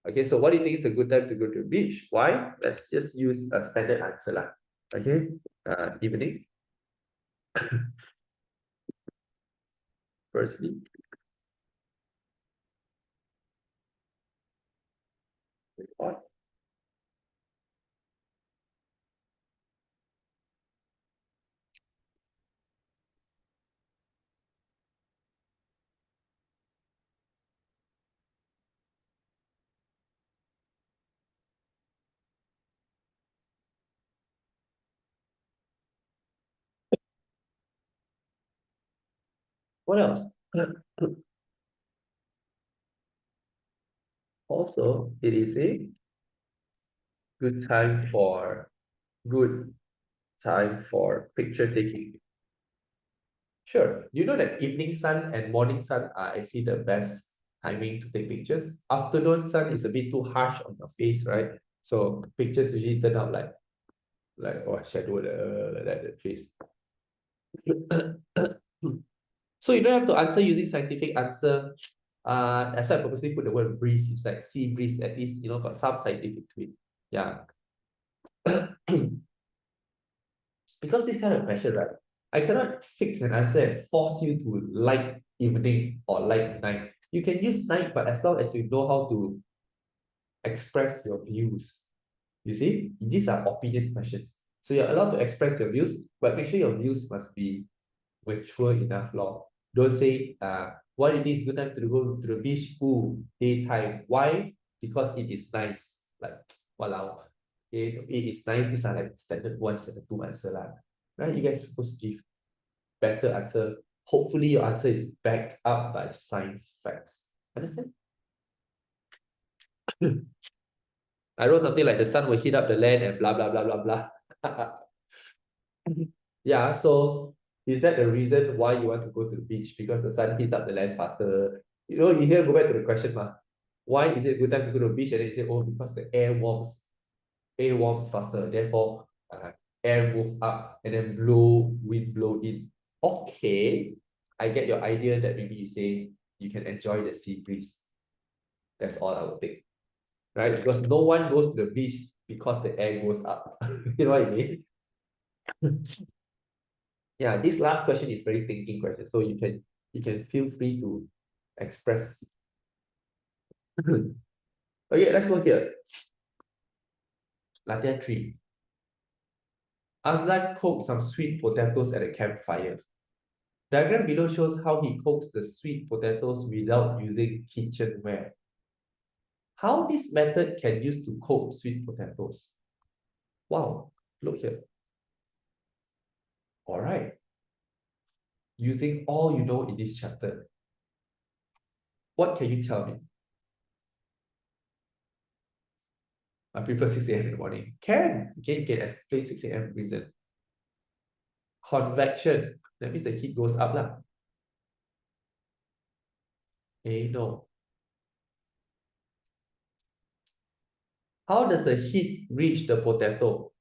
Okay, so what do you think is a good time to go to the beach? Why? Let's just use a standard answer lah. Okay, evening. Firstly. What? What else? Also, it is a good time for picture taking. Sure, you know that evening sun and morning sun are actually the best timing to take pictures. Afternoon sun is a bit too harsh on your face, right? So pictures usually turn out like shadow like that, the face. So you don't have to answer using scientific answer. That's why I purposely put the word breeze. It's like sea breeze, at least, got some scientific to it. Yeah. Because this kind of question, right? I cannot fix an answer and force you to like evening or like night. You can use night, but as long as you know how to express your views. You see, these are opinion questions. So you're allowed to express your views, but make sure your views must be mature enough, lor. Don't say, what it is good time to go to the beach? Ooh, daytime. Why? Because it is nice. Like, walao. Okay, it is nice. These are like standard 1 and 2 answer lah. Right? You guys are supposed to give better answer. Hopefully your answer is backed up by science facts. Understand? I wrote something like the sun will heat up the land and blah blah blah blah blah. Yeah, so is that the reason why you want to go to the beach? Because the sun heats up the land faster. You here go back to the question, why is it a good time to go to the beach? And then you say, oh, because the air warms faster, therefore air move up and then wind blow in. Okay, I get your idea that maybe you say you can enjoy the sea breeze. That's all I would think, right? Because no one goes to the beach because the air goes up. You know what I mean? Yeah, this last question is very thinking question, so you can feel free to express. Okay, let's go here. Latihan 3. Aslan cooked some sweet potatoes at a campfire. Diagram below shows how he cooks the sweet potatoes without using kitchenware. How this method can use to cook sweet potatoes? Wow, look here. All right. Using all you know in this chapter, what can you tell me? I prefer 6 a.m. in the morning. Can. Again, you can play 6 a.m. reason. Convection. That means the heat goes up lah. No. How does the heat reach the potato?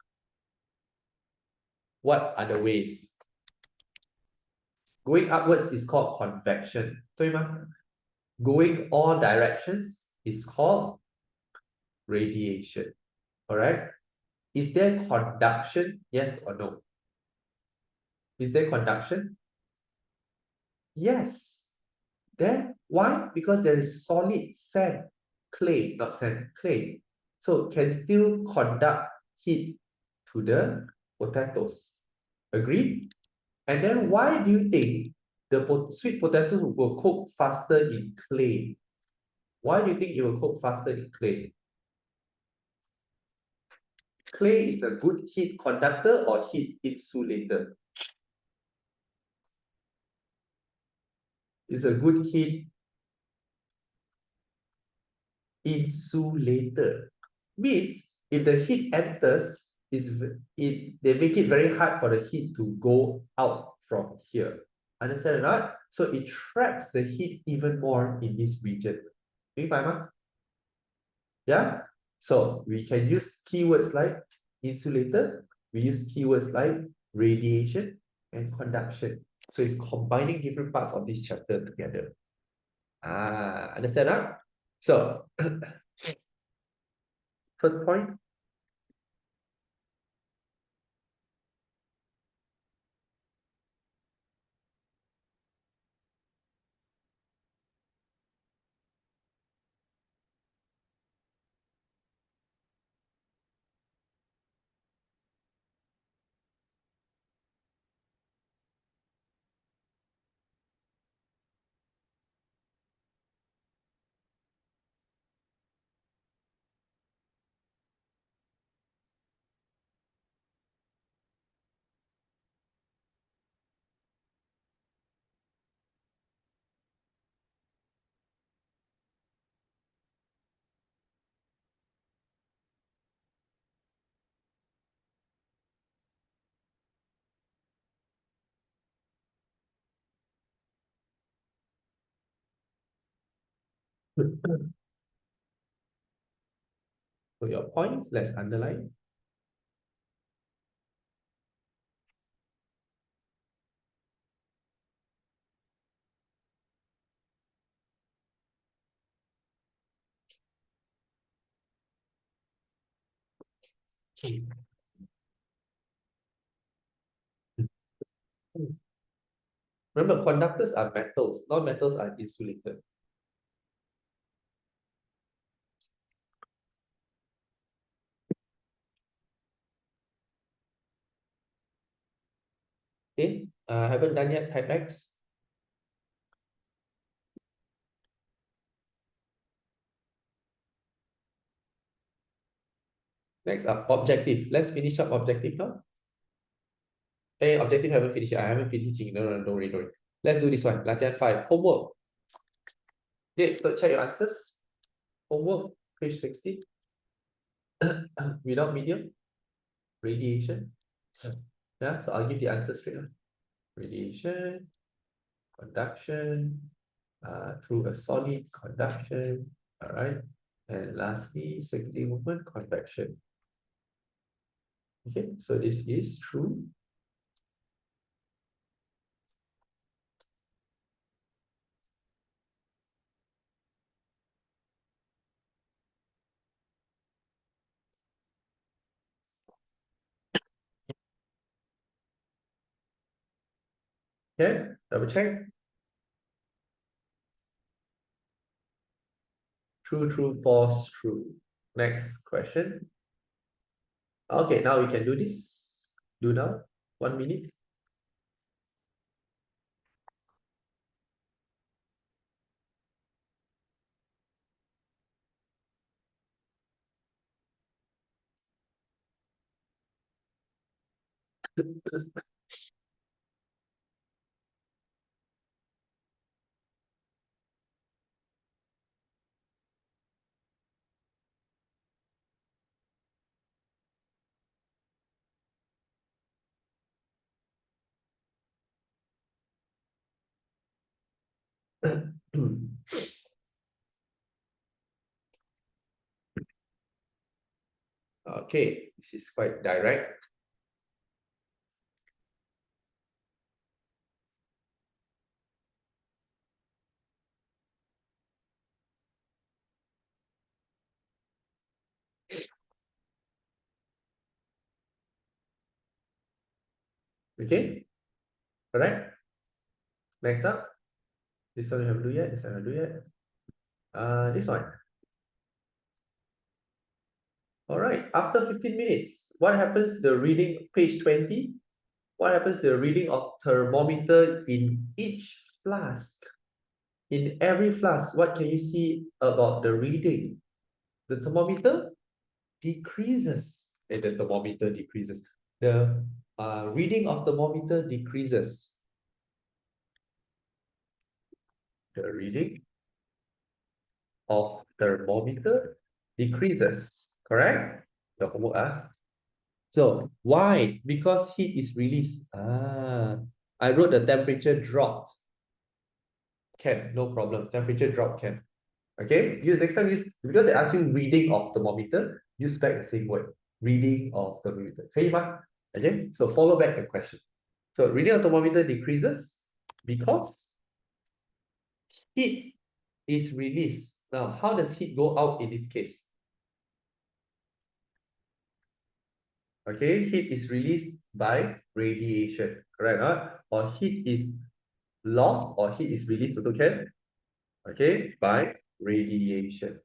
What are the ways? Going upwards is called convection. 对吗? Going all directions is called radiation. Alright? Is there conduction? Yes or no? Is there conduction? Yes. Then why? Because there is solid sand, clay, not sand, clay. So can still conduct heat to the potatoes. Agree? And then why do you think the sweet potatoes will cook faster in clay? Why do you think it will cook faster in clay? Clay is a good heat conductor or heat insulator? It's a good heat insulator. Means if the heat enters, they make it very hard for the heat to go out from here. Understand or not? So it traps the heat even more in this region. 明白吗? Yeah? So we can use keywords like insulator, we use keywords like radiation and conduction. So it's combining different parts of this chapter together. Understand that? So first point. For your points, let's underline. Remember, conductors are metals, non-metals are insulated. Okay, haven't done yet, type X. Next up, objective. Let's finish up objective now. Hey, objective haven't finished yet. I haven't finished. No, don't worry, don't worry. Let's do this one. Latihan 5, homework. Okay, so check your answers. Homework, page 60. Without medium, radiation. Yeah, so I'll give the answer straight on. Radiation, conduction, through a solid, conduction. All right. And lastly, secondary movement, convection. Okay, so this is true. Okay, double check. True, true, false, true. Next question. Okay, now we can do this. Do now. 1 minute. Okay, this is quite direct. Okay, correct. Next up, this one we haven't do yet. This one I haven't do yet. This one. All right. After 15 minutes, what happens to the reading? Page 20. What happens to the reading of thermometer in each flask? In every flask, what can you see about the reading? The thermometer decreases. And the thermometer decreases. The reading of thermometer decreases. The reading of thermometer decreases. Correct? The homework. So why? Because heat is released. I wrote the temperature dropped. Can, no problem. Temperature drop can. Okay, use next time, use, because they ask you reading of thermometer, use back the same word. Reading of thermometer. Okay, so follow back the question. So reading of thermometer decreases because heat is released. Now, how does heat go out in this case? Okay, heat is released by radiation, correct? Or heat is lost or heat is released also can. Okay, by radiation.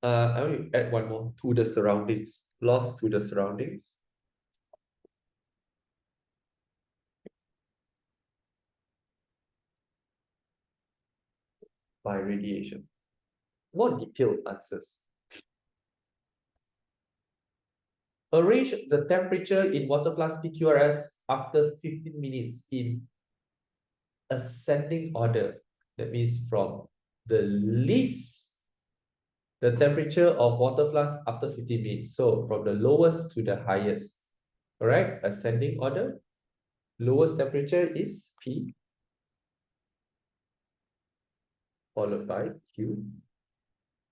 I want to add one more, to the surroundings. Lost to the surroundings. By radiation. More detailed answers. Arrange the temperature in water flask PQRS after 15 minutes in ascending order. That means from the least, the temperature of water flask after 15 minutes. So from the lowest to the highest. Correct? Ascending order. Lowest temperature is P, followed by Q,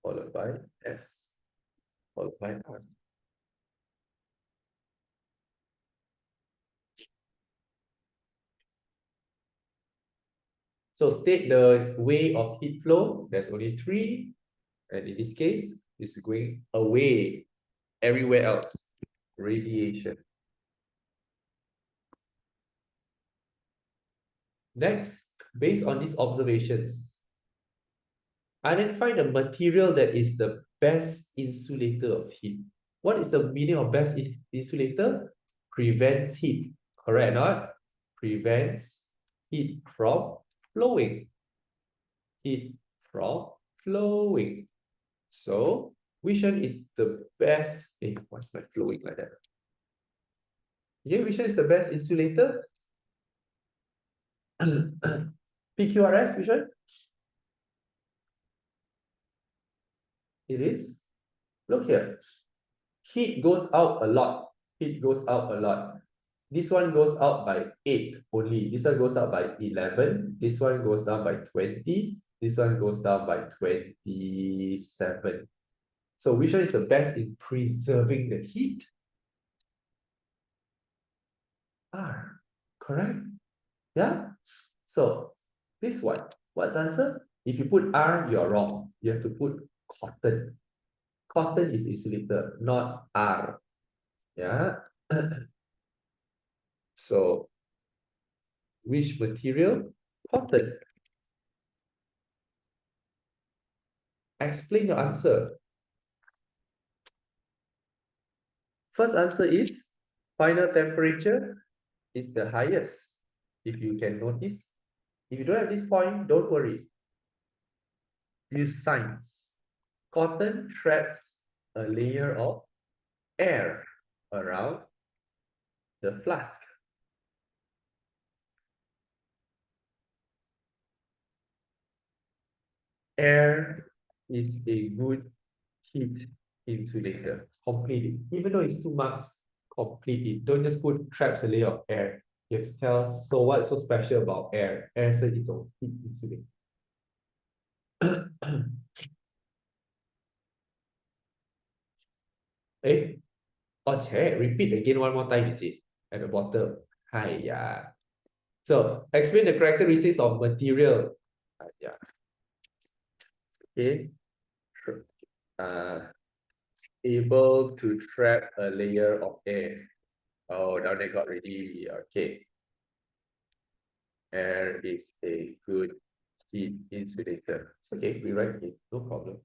followed by S, followed by R. So state the way of heat flow. There's only three. And in this case, it's going away everywhere else. Radiation. Next, based on these observations, identify the material that is the best insulator of heat. What is the meaning of best insulator? Prevents heat. Correct or not? Prevents heat from flowing. Heat from flowing. So, which one is the best? Why's my flowing like that? Okay, which one is the best insulator? PQRS, which one? It is. Look here. Heat goes out a lot. Heat goes out a lot. This one goes out by 8 only. This one goes out by 11. This one goes down by 20. This one goes down by 27. So which one is the best in preserving the heat? R. Correct? Yeah? So this one, what's the answer? If you put R, you're wrong. You have to put cotton. Cotton is insulator, not R. Yeah? So, which material? Cotton. Explain your answer. First answer is final temperature is the highest. If you can notice. If you don't have this point, don't worry. Use science. Cotton traps a layer of air. around the flask. Air is a good heat insulator. Complete it. Even though it's 2 marks, complete it. Don't just put traps a layer of air. You have to tell, so what's so special about air? Air is its own heat insulator. Eh? Oh, check. Repeat again one more time, is it? At the bottom. Hi, yeah. So, explain the characteristics of material. Yeah. Okay. Sure. Able to trap a layer of air. Oh, now they got ready. Okay. Air is a good heat insulator. It's okay, we write it, no problem.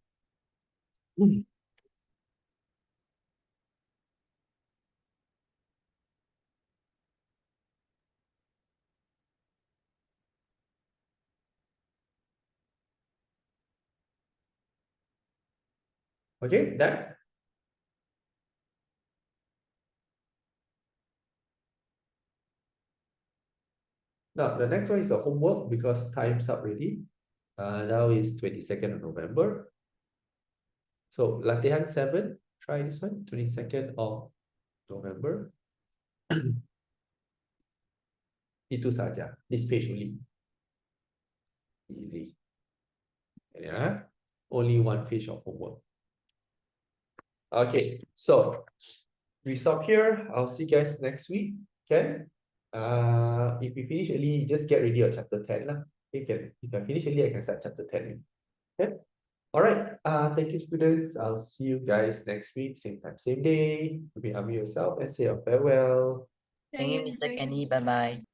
Okay, done. Now, the next one is a homework because time's up already. Now is 22nd of November. So, latihan 7, try this one, 22nd of November. Itu saja, this page only. Easy. Yeah, only one page of homework. Okay, so we stop here. I'll see you guys next week. Okay? If we finish early, just get ready on chapter 10 lah. You can, if I finish early, I can start chapter 10. Okay? All right. Thank you, students. I'll see you guys next week, same time, same day. You may unmute yourself and say a farewell. Thank you, Mr. Kenny. Bye-bye.